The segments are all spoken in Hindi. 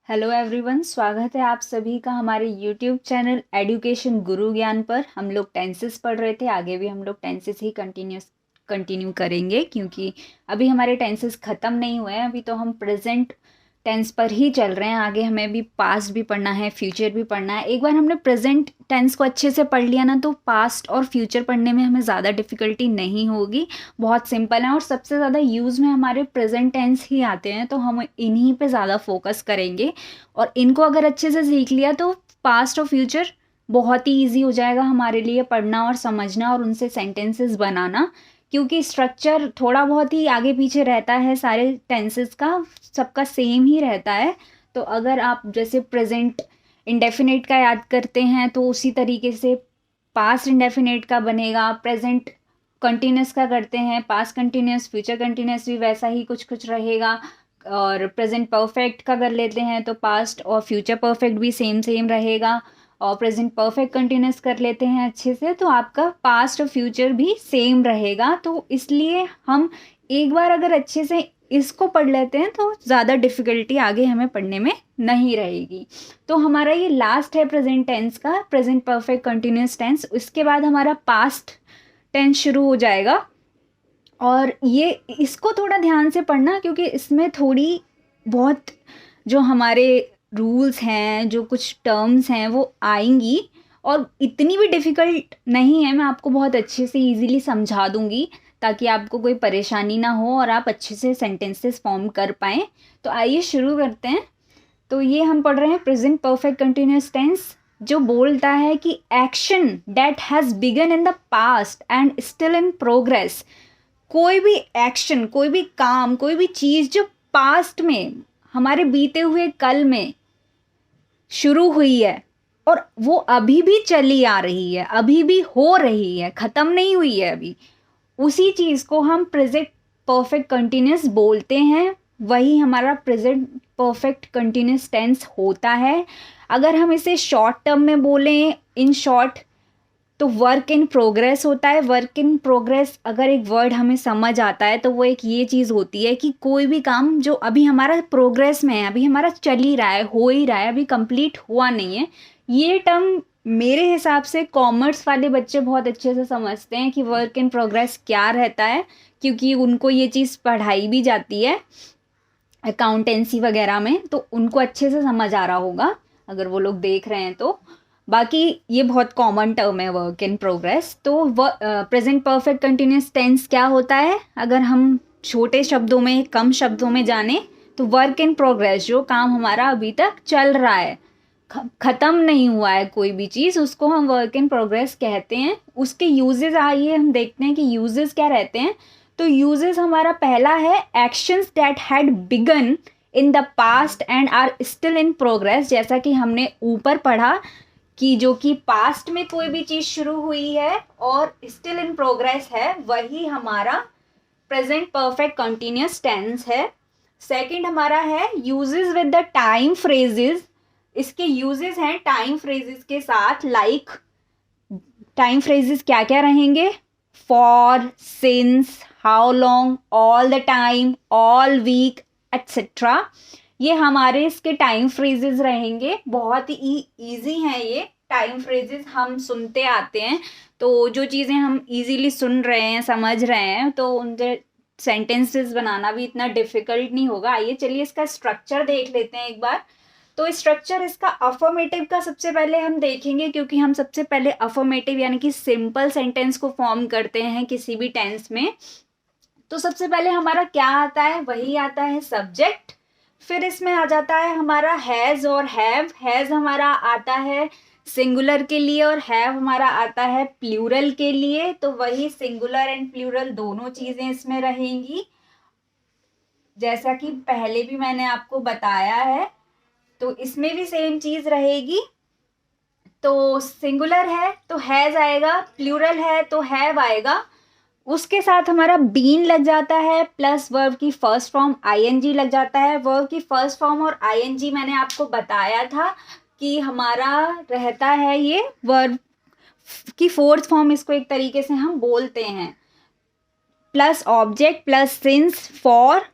हेलो एवरीवन, स्वागत है आप सभी का हमारे यूट्यूब चैनल एजुकेशन गुरु ज्ञान पर। हम लोग टेंसेस पढ़ रहे थे, आगे भी हम लोग टेंसेस ही कंटिन्यू करेंगे क्योंकि अभी हमारे टेंसेस ख़त्म नहीं हुए हैं। अभी तो हम प्रेजेंट टेंस पर ही चल रहे हैं, आगे हमें भी पास्ट भी पढ़ना है, फ्यूचर भी पढ़ना है। एक बार हमने प्रेजेंट टेंस को अच्छे से पढ़ लिया ना तो पास्ट और फ्यूचर पढ़ने में हमें ज़्यादा डिफ़िकल्टी नहीं होगी, बहुत सिंपल है। और सबसे ज़्यादा यूज़ में हमारे प्रेजेंट टेंस ही आते हैं, तो हम इन्हीं पे ज़्यादा फोकस करेंगे। और इनको अगर अच्छे से सीख लिया तो पास्ट और फ्यूचर बहुत ही ईजी हो जाएगा हमारे लिए पढ़ना और समझना और उनसे सेंटेंसेस बनाना, क्योंकि स्ट्रक्चर थोड़ा बहुत ही आगे पीछे रहता है, सारे टेंसेस का सबका सेम ही रहता है। तो अगर आप जैसे प्रेजेंट इंडेफिनिट का याद करते हैं तो उसी तरीके से पास्ट इंडेफिनिट का बनेगा। प्रेजेंट कंटिन्यूस का करते हैं, पास्ट कंटिन्यूस, फ्यूचर कंटिन्यूस भी वैसा ही कुछ कुछ रहेगा। और प्रेजेंट परफेक्ट का कर लेते हैं तो पास्ट और फ्यूचर परफेक्ट भी सेम सेम रहेगा। और प्रेजेंट परफेक्ट कंटिन्यूस कर लेते हैं अच्छे से तो आपका पास्ट और फ्यूचर भी सेम रहेगा। तो इसलिए हम एक बार अगर अच्छे से इसको पढ़ लेते हैं तो ज़्यादा डिफ़िकल्टी आगे हमें पढ़ने में नहीं रहेगी। तो हमारा ये लास्ट है प्रेजेंट टेंस का, प्रेजेंट परफेक्ट कंटिन्यूस टेंस। उसके बाद हमारा पास्ट टेंस शुरू हो जाएगा। और ये इसको थोड़ा ध्यान से पढ़ना क्योंकि इसमें थोड़ी बहुत जो हमारे रूल्स हैं, जो कुछ टर्म्स हैं वो आएंगी और इतनी भी डिफ़िकल्ट नहीं है। मैं आपको बहुत अच्छे से इजीली समझा दूंगी ताकि आपको कोई परेशानी ना हो और आप अच्छे से सेंटेंसेस फॉर्म कर पाएँ। तो आइए शुरू करते हैं। तो ये हम पढ़ रहे हैं प्रेजेंट परफेक्ट कंटिन्यूस टेंस, जो बोलता है कि action that has begun in the past and still in progress. कोई भी एक्शन, कोई भी काम, कोई भी चीज़ जो पास्ट में हमारे बीते हुए कल में शुरू हुई है और वो अभी भी चली आ रही है, अभी भी हो रही है, ख़त्म नहीं हुई है अभी, उसी चीज़ को हम प्रेजेंट परफेक्ट कंटिन्यूस बोलते हैं। वही हमारा प्रेजेंट परफेक्ट कंटिन्यूस टेंस होता है। अगर हम इसे शॉर्ट टर्म में बोलें, इन शॉर्ट, तो वर्क इन प्रोग्रेस होता है। वर्क इन प्रोग्रेस अगर एक वर्ड हमें समझ आता है तो वो एक ये चीज़ होती है कि कोई भी काम जो अभी हमारा प्रोग्रेस में है, अभी हमारा चल ही रहा है, हो ही रहा है, अभी कंप्लीट हुआ नहीं है। ये टर्म मेरे हिसाब से कॉमर्स वाले बच्चे बहुत अच्छे से समझते हैं कि वर्क इन प्रोग्रेस क्या रहता है, क्योंकि उनको ये चीज़ पढ़ाई भी जाती है अकाउंटेंसी वगैरह में, तो उनको अच्छे से समझ आ रहा होगा अगर वो लोग देख रहे हैं तो। बाकी ये बहुत कॉमन टर्म है वर्क इन प्रोग्रेस। तो प्रेजेंट परफेक्ट कंटिन्यूस टेंस क्या होता है, अगर हम छोटे शब्दों में, कम शब्दों में जाने तो वर्क इन प्रोग्रेस, जो काम हमारा अभी तक चल रहा है, ख़त्म नहीं हुआ है कोई भी चीज़, उसको हम वर्क इन प्रोग्रेस कहते हैं। उसके यूजेस आइए हम देखते हैं कि यूजेस क्या रहते हैं। तो यूजेस हमारा पहला है actions that had begin in the past and are still in progress. जैसा कि हमने ऊपर पढ़ा कि जो कि पास्ट में कोई भी चीज़ शुरू हुई है और स्टिल इन प्रोग्रेस है, वही हमारा प्रेजेंट परफेक्ट कंटिन्यूस टेंस है। सेकंड हमारा है uses with the time phrases. इसके यूजेस हैं टाइम फ्रेजेस के साथ, लाइक टाइम फ्रेजेस क्या क्या रहेंगे, for, since, how long, all the time, all week, etcetera. ये हमारे इसके टाइम फ्रेजेस रहेंगे। बहुत ही ईजी हैं ये टाइम फ्रेजेस, हम सुनते आते हैं तो जो चीज़ें हम इजीली सुन रहे हैं, समझ रहे हैं, तो उनके सेंटेंसेस बनाना भी इतना डिफिकल्ट नहीं होगा। आइए चलिए इसका स्ट्रक्चर देख लेते हैं एक बार। तो स्ट्रक्चर इसका अफर्मेटिव का सबसे पहले हम देखेंगे, क्योंकि हम सबसे पहले अफर्मेटिव यानी कि सिंपल सेंटेंस को फॉर्म करते हैं किसी भी टेंस में। तो सबसे पहले हमारा क्या आता है, वही आता है सब्जेक्ट। फिर इसमें आ जाता है हमारा हैज़ और हैव। हैज़ हमारा आता है सिंगुलर के लिए और हैव हमारा आता है प्लूरल के लिए। तो वही सिंगुलर एंड प्लूरल दोनों चीज़ें इसमें रहेंगी, जैसा कि पहले भी मैंने आपको बताया है। तो इसमें भी सेम चीज़ रहेगी। तो सिंगुलर है तो हैज़ आएगा, प्लूरल है तो हैव आएगा। उसके साथ हमारा बीन लग जाता है, प्लस वर्ब की फर्स्ट फॉर्म आईएनजी लग जाता है। वर्ब की फर्स्ट फॉर्म और आईएनजी मैंने आपको बताया था कि हमारा रहता है ये वर्ब की फोर्थ फॉर्म, इसको एक तरीके से हम बोलते हैं। Plus object, plus since, for,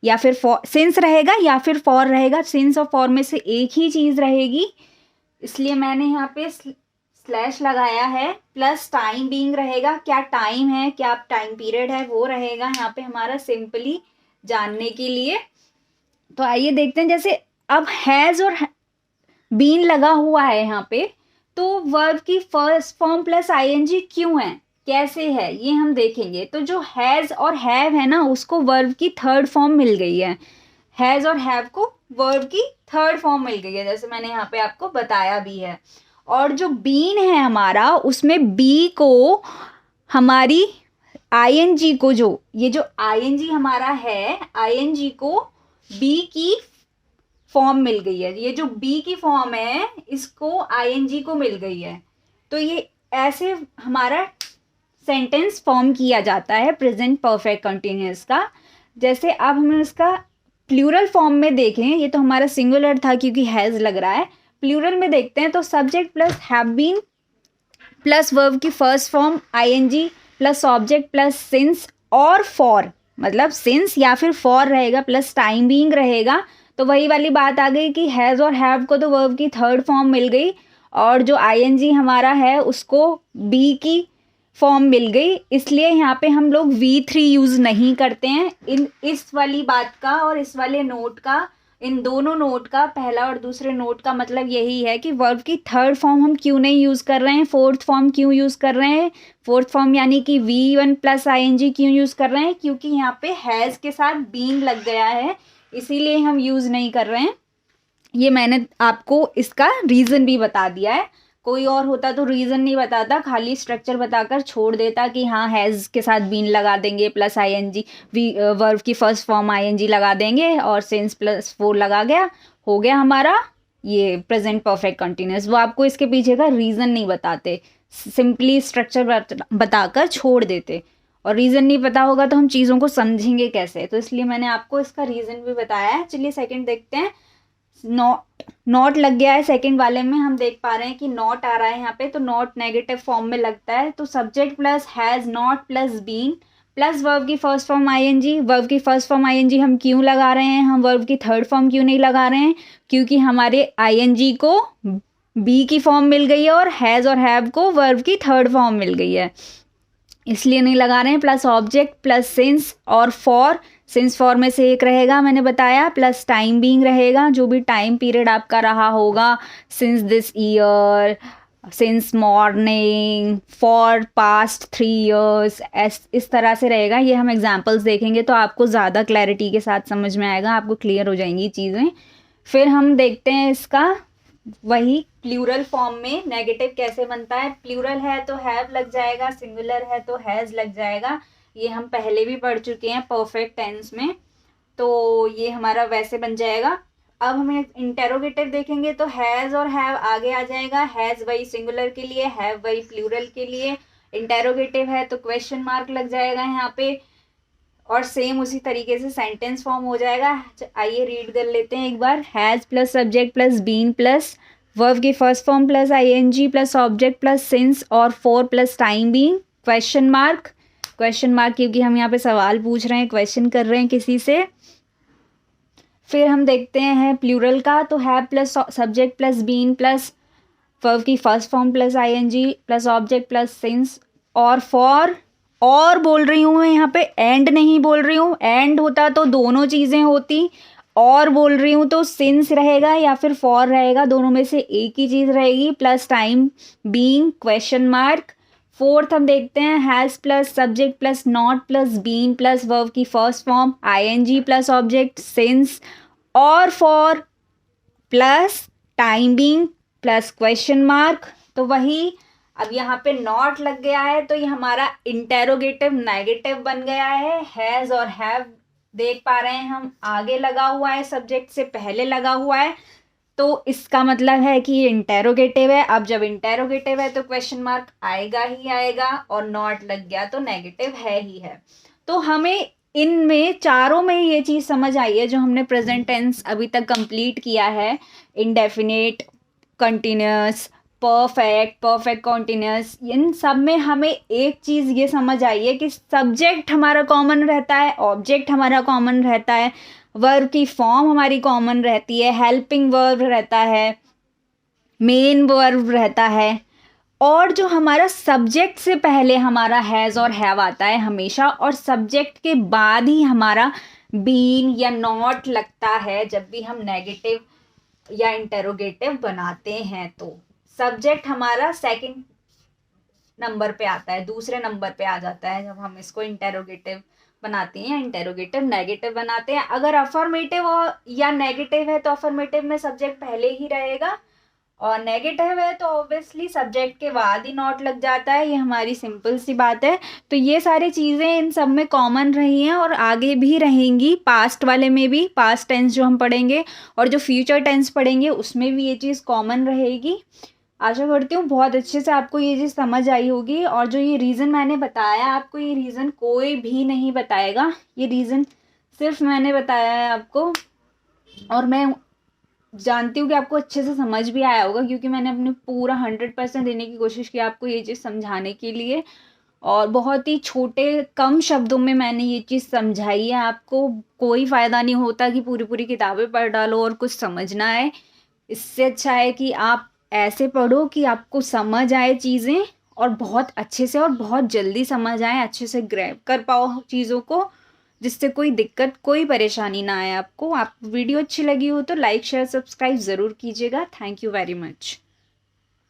या फिर फॉर, सिंस रहेगा या फिर फॉर रहेगा, सिंस और फॉर में से एक ही चीज़ रहेगी, इसलिए मैंने यहाँ पे स्लैश लगाया है। प्लस टाइम बीइंग रहेगा, क्या टाइम है, क्या टाइम पीरियड है वो रहेगा यहाँ पे हमारा सिंपली जानने के लिए। तो आइए देखते हैं, जैसे अब हैज़ और बीन लगा हुआ है यहाँ पे, तो वर्ब की फर्स्ट फॉर्म प्लस आईएनजी क्यों है, कैसे है, ये हम देखेंगे। तो जो हैज़ और हैव है ना, उसको वर्ब की थर्ड फॉर्म मिल गई है। हैज़ और हैव को वर्ब की थर्ड फॉर्म मिल गई है, जैसे मैंने यहाँ पे आपको बताया भी है। और जो बीन है हमारा, उसमें बी को हमारी आईएनजी को, जो ये जो आईएनजी हमारा है, आईएनजी को बी की फॉर्म मिल गई है। ये जो बी की फॉर्म है, इसको आईएनजी को मिल गई है। तो ये ऐसे हमारा सेंटेंस फॉर्म किया जाता है प्रेजेंट परफेक्ट कंटिन्यूअस का। जैसे अब हम इसका प्लूरल फॉर्म में देखें, ये तो हमारा सिंगुलर था क्योंकि हैज़ लग रहा है। प्लूरल में देखते हैं तो subject plus have been plus verb की first form ING plus object plus since और फॉर, मतलब सिंस या फिर फॉर रहेगा प्लस टाइम बीइंग रहेगा। तो वही वाली बात आ गई कि हैज़ और हैव को तो वर्ब की थर्ड फॉर्म मिल गई, और जो आईएनजी हमारा है उसको बी की फॉर्म मिल गई। इसलिए यहाँ पे हम लोग V3 यूज़ नहीं करते हैं। इस वाली बात का और इस वाले नोट का, इन दोनों नोट का, पहला और दूसरे नोट का मतलब यही है कि वर्ब की थर्ड फॉर्म हम क्यों नहीं यूज़ कर रहे हैं, फोर्थ फॉर्म क्यों यूज़ कर रहे हैं। फोर्थ फॉर्म यानी कि V1 प्लस आईएनजी क्यों यूज़ कर रहे हैं, क्योंकि यहाँ पे हैज़ के साथ बीन लग गया है, इसीलिए हम यूज़ नहीं कर रहे हैं। ये मैंने आपको इसका रीज़न भी बता दिया है। कोई और होता तो रीज़न नहीं बताता, खाली स्ट्रक्चर बताकर छोड़ देता कि हाँ हैज़ के साथ बीन लगा देंगे प्लस आईएनजी, वर्ब की फर्स्ट फॉर्म आईएनजी लगा देंगे और सिंस प्लस फोर लगा गया, हो गया हमारा ये प्रेजेंट परफेक्ट कंटिन्यूअस। वो आपको इसके पीछे का रीज़न नहीं बताते, सिंपली स्ट्रक्चर बताकर छोड़ देते। और रीज़न नहीं पता होगा तो हम चीज़ों को समझेंगे कैसे, तो इसलिए मैंने आपको इसका रीज़न भी बताया है। चलिए सेकंड देखते हैं। नॉट लग गया है सेकंड वाले में, हम देख पा रहे हैं कि नॉट आ रहा है यहाँ पे, तो नॉट नेगेटिव फॉर्म में लगता है। तो subject plus has not plus been plus verb की फर्स्ट फॉर्म आईएनजी। वर्ब की फर्स्ट फॉर्म आईएनजी हम क्यों लगा रहे हैं, हम वर्ब की थर्ड फॉर्म क्यों नहीं लगा रहे हैं, क्योंकि हमारे आईएनजी को बी की फॉर्म मिल गई है और हैज़ और हैव को वर्ब की थर्ड फॉर्म मिल गई है, इसलिए नहीं लगा रहे हैं। प्लस ऑब्जेक्ट प्लस सिंस और फॉर, सिंस फॉर में से एक रहेगा मैंने बताया, प्लस टाइम बीइंग रहेगा, जो भी टाइम पीरियड आपका रहा होगा, since this year, since morning, for past 3 years, इस तरह से रहेगा। ये हम एग्जांपल्स देखेंगे तो आपको ज़्यादा क्लैरिटी के साथ समझ में आएगा, आपको क्लियर हो जाएंगी चीज़ें। फिर हम देखते हैं इसका वही प्लूरल फॉर्म में नेगेटिव कैसे बनता है। प्लूरल है तो हैव लग जाएगा, सिंगुलर है तो हैज़ लग जाएगा। ये हम पहले भी पढ़ चुके हैं परफेक्ट टेंस में, तो ये हमारा वैसे बन जाएगा। अब हमें इंटेरोगेटिव देखेंगे तो हैज़ और हैव आगे आ जाएगा। हैज़ वही सिंगुलर के लिए, हैव वही प्लूरल के लिए। इंटेरोगेटिव है तो क्वेश्चन मार्क लग जाएगा यहाँ पे, और सेम उसी तरीके से सेंटेंस फॉर्म हो जाएगा। आइए रीड कर लेते हैं एक बार। Has plus subject plus been plus verb की first form plus ING plus object plus since और for plus time being, question mark. Question mark क्योंकि हम यहाँ पे सवाल पूछ रहे हैं, क्वेश्चन कर रहे हैं किसी से। फिर हम देखते हैं प्लूरल का, तो have plus subject plus been plus verb की first form plus ING plus object plus since और फॉर। और बोल रही हूँ मैं यहाँ पे, एंड नहीं बोल रही हूँ। एंड होता तो दोनों चीज़ें होती, और बोल रही हूँ तो सिंस रहेगा या फिर फॉर रहेगा, दोनों में से एक ही चीज़ रहेगी। Plus time being, question mark. Fourth हम देखते हैं has plus subject plus not plus been plus verb की first form ING plus object since और for plus time being plus question mark. तो वही अब यहाँ पे नॉट लग गया है तो ये हमारा इंटेरोगेटिव नेगेटिव बन गया है। हैज़ और हैव देख पा रहे हैं हम, आगे लगा हुआ है, सब्जेक्ट से पहले लगा हुआ है, तो इसका मतलब है कि ये इंटेरोगेटिव है। अब जब इंटेरोगेटिव है तो क्वेश्चन मार्क आएगा ही आएगा, और नॉट लग गया तो नेगेटिव है ही है। तो हमें इनमें चारों में ये चीज़ समझ आई है जो हमने प्रेजेंट टेंस अभी तक कंप्लीट किया है। Indefinite, continuous, perfect, perfect continuous, इन सब में हमें एक चीज़ ये समझ आई है कि सब्जेक्ट हमारा कॉमन रहता है, ऑब्जेक्ट हमारा कॉमन रहता है, वर्ब की फॉर्म हमारी कॉमन रहती है, हेल्पिंग वर्ब रहता है, मेन वर्ब रहता है, और जो हमारा सब्जेक्ट से पहले हमारा हैज़ और हैव आता है हमेशा, और सब्जेक्ट के बाद ही हमारा बीन या नॉट लगता है जब भी हम नेगेटिव या इंटेरोगेटिव बनाते हैं। तो सब्जेक्ट हमारा सेकंड नंबर पे आता है, दूसरे नंबर पे आ जाता है जब हम इसको इंटेरोगेटिव बनाते हैं या इंटेरोगेटिव नेगेटिव बनाते हैं। अगर अफर्मेटिव और या नेगेटिव है तो अफर्मेटिव में सब्जेक्ट पहले ही रहेगा, और नेगेटिव है तो ऑब्वियसली सब्जेक्ट के बाद ही नॉट लग जाता है। ये हमारी सिंपल सी बात है। तो ये सारी चीज़ें इन सब में कॉमन रही हैं और आगे भी रहेंगी। पास्ट वाले में भी, पास्ट टेंस जो हम पढ़ेंगे और जो फ्यूचर टेंस पढ़ेंगे उसमें भी ये चीज़ कॉमन रहेगी। आशा करती हूँ बहुत अच्छे से आपको ये चीज़ समझ आई होगी। और जो ये रीज़न मैंने बताया आपको, ये रीज़न कोई भी नहीं बताएगा, ये रीज़न सिर्फ मैंने बताया है आपको, और मैं जानती हूँ कि आपको अच्छे से समझ भी आया होगा क्योंकि मैंने अपने पूरा 100% देने की कोशिश की आपको ये चीज़ समझाने के लिए, और बहुत ही छोटे कम शब्दों में मैंने ये चीज़ समझाई है आपको। कोई फ़ायदा नहीं होता कि पूरी पूरी किताबें पढ़ डालो और कुछ समझ ना आए। इससे अच्छा है कि आप ऐसे पढ़ो कि आपको समझ आए चीज़ें, और बहुत अच्छे से और बहुत जल्दी समझ आए, अच्छे से ग्रैब कर पाओ चीज़ों को, जिससे कोई दिक्कत कोई परेशानी ना आए आपको। आप वीडियो अच्छी लगी हो तो लाइक शेयर सब्सक्राइब ज़रूर कीजिएगा। Thank you very much.